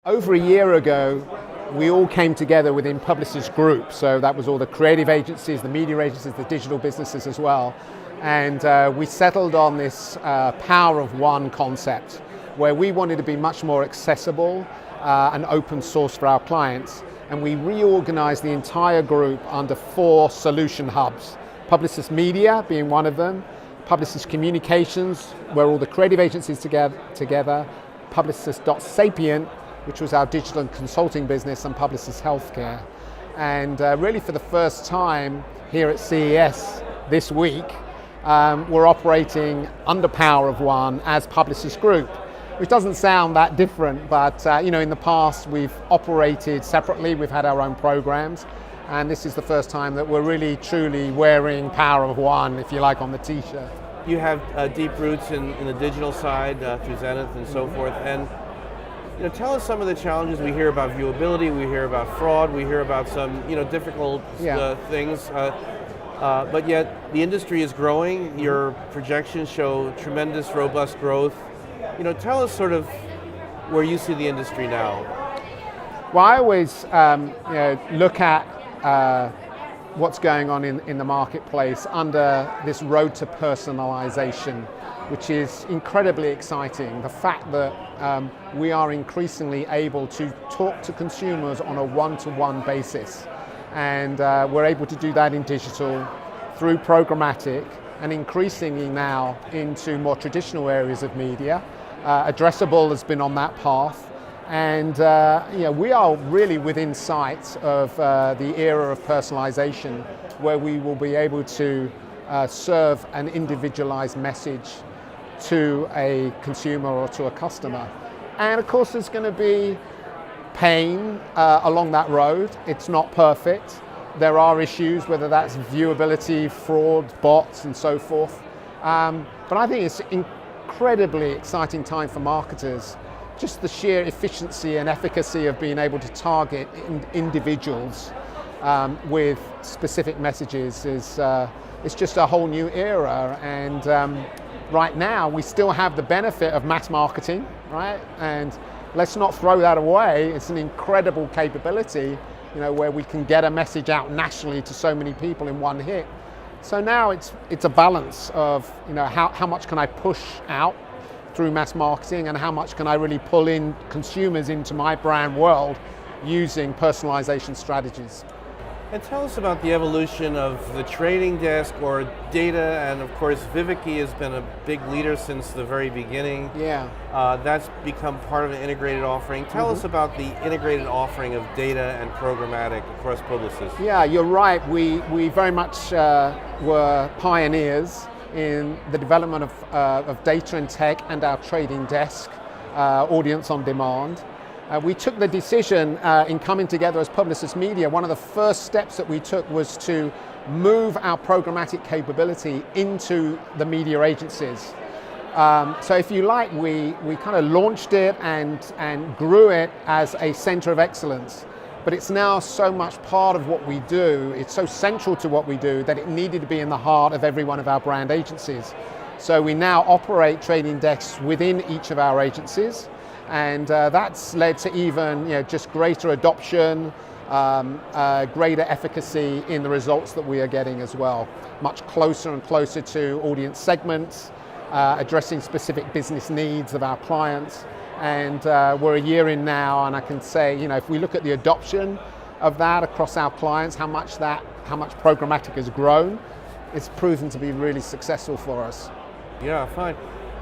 Over a year ago, we all came together within Publicis Group, so that was all the creative agencies, the media agencies, the digital businesses as well. And we settled on this power of one concept, where we wanted to be much more accessible and open source for our clients. And we reorganized the entire group under 4 solution hubs. Publicis Media being one of them, Publicis Communications, where all the creative agencies together, Publicis.Sapient, which was our digital and consulting business, and Publicis Healthcare. And really for the first time here at CES this week, we're operating under Power of One as Publicis Group, which doesn't sound that different, but in the past we've operated separately, we've had our own programs, and this is the first time that we're really truly wearing Power of One, if you like, on the t-shirt. You have deep roots in the digital side through Zenith and so forth, and tell us some of the challenges. We hear about viewability, we hear about fraud, we hear about some difficult things, but yet the industry is growing. Your projections show tremendous, robust growth. Tell us sort of where you see the industry now. Well, I always look at what's going on in the marketplace under this road to personalisation, which is incredibly exciting. The fact that we are increasingly able to talk to consumers on a one-to-one basis. And we're able to do that in digital, through programmatic, and increasingly now into more traditional areas of media. Addressable has been on that path. And we are really within sight of the era of personalisation, where we will be able to serve an individualised message to a consumer or to a customer. And of course there's going to be pain along that road. It's not perfect. There are issues, whether that's viewability, fraud, bots and so forth. But I think it's an incredibly exciting time for marketers. Just the sheer efficiency and efficacy of being able to target individuals with specific messages is it's just a whole new era. And right now, we still have the benefit of mass marketing, right? And let's not throw that away. It's an incredible capability, where we can get a message out nationally to so many people in one hit. So now it's a balance of, how much can I push out through mass marketing, and how much can I really pull in consumers into my brand world using personalization strategies. And tell us about the evolution of the trading desk or data, and of course VivaKi has been a big leader since the very beginning. Yeah. That's become part of an integrated offering. Tell us about the integrated offering of data and programmatic across Publicis. Yeah, you're right. We very much were pioneers in the development of data and tech and our trading desk, audience on demand. We took the decision in coming together as Publicis Media. One of the first steps that we took was to move our programmatic capability into the media agencies. So if you like, we kind of launched it and grew it as a center of excellence. But it's now so much part of what we do, it's so central to what we do, that it needed to be in the heart of every one of our brand agencies. So we now operate trading desks within each of our agencies. And that's led to even just greater adoption, greater efficacy in the results that we are getting as well. Much closer and closer to audience segments, addressing specific business needs of our clients. And we're a year in now, and I can say, if we look at the adoption of that across our clients, how much programmatic has grown, it's proven to be really successful for us. Yeah, fine.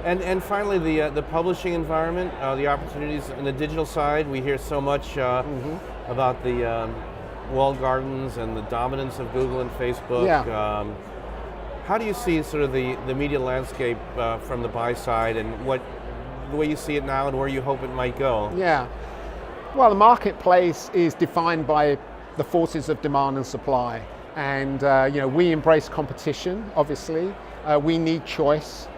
And finally, the publishing environment, the opportunities in the digital side. We hear so much about the walled gardens and the dominance of Google and Facebook. Yeah. How do you see sort of the media landscape from the buy side, and the way you see it now and where you hope it might go? Yeah. Well, the marketplace is defined by the forces of demand and supply. And we embrace competition, obviously. We need choice.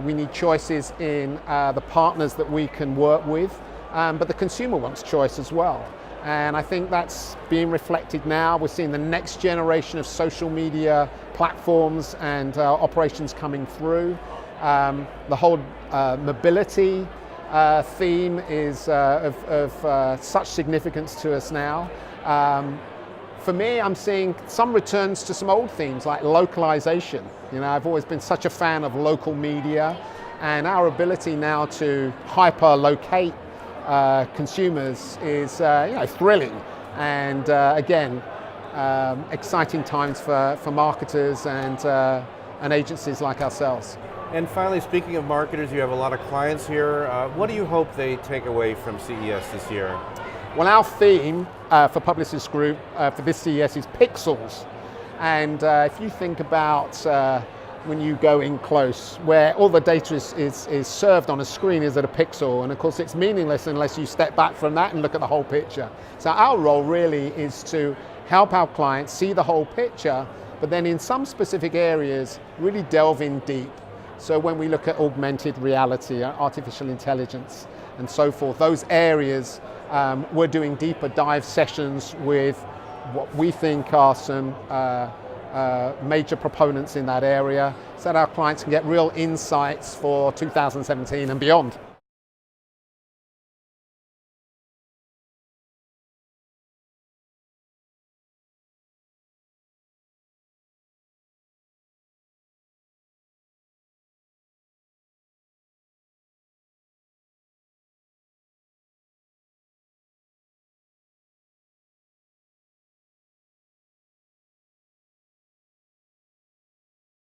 We need choices in the partners that we can work with, but the consumer wants choice as well. And I think that's being reflected now. We're seeing the next generation of social media platforms and operations coming through. The whole mobility theme is of such significance to us now. For me, I'm seeing some returns to some old themes like localization. You know, I've always been such a fan of local media, and our ability now to hyper-locate consumers is thrilling, and again, exciting times for marketers and agencies like ourselves. And finally, speaking of marketers, you have a lot of clients here. What do you hope they take away from CES this year? Well, our theme for Publicis Group for this CES is pixels. And if you think about when you go in close, where all the data is served on a screen is at a pixel, and of course it's meaningless unless you step back from that and look at the whole picture. So our role really is to help our clients see the whole picture, but then in some specific areas really delve in deep. So when we look at augmented reality, artificial intelligence, and so forth, those areas, we're doing deeper dive sessions with what we think are some major proponents in that area, so that our clients can get real insights for 2017 and beyond.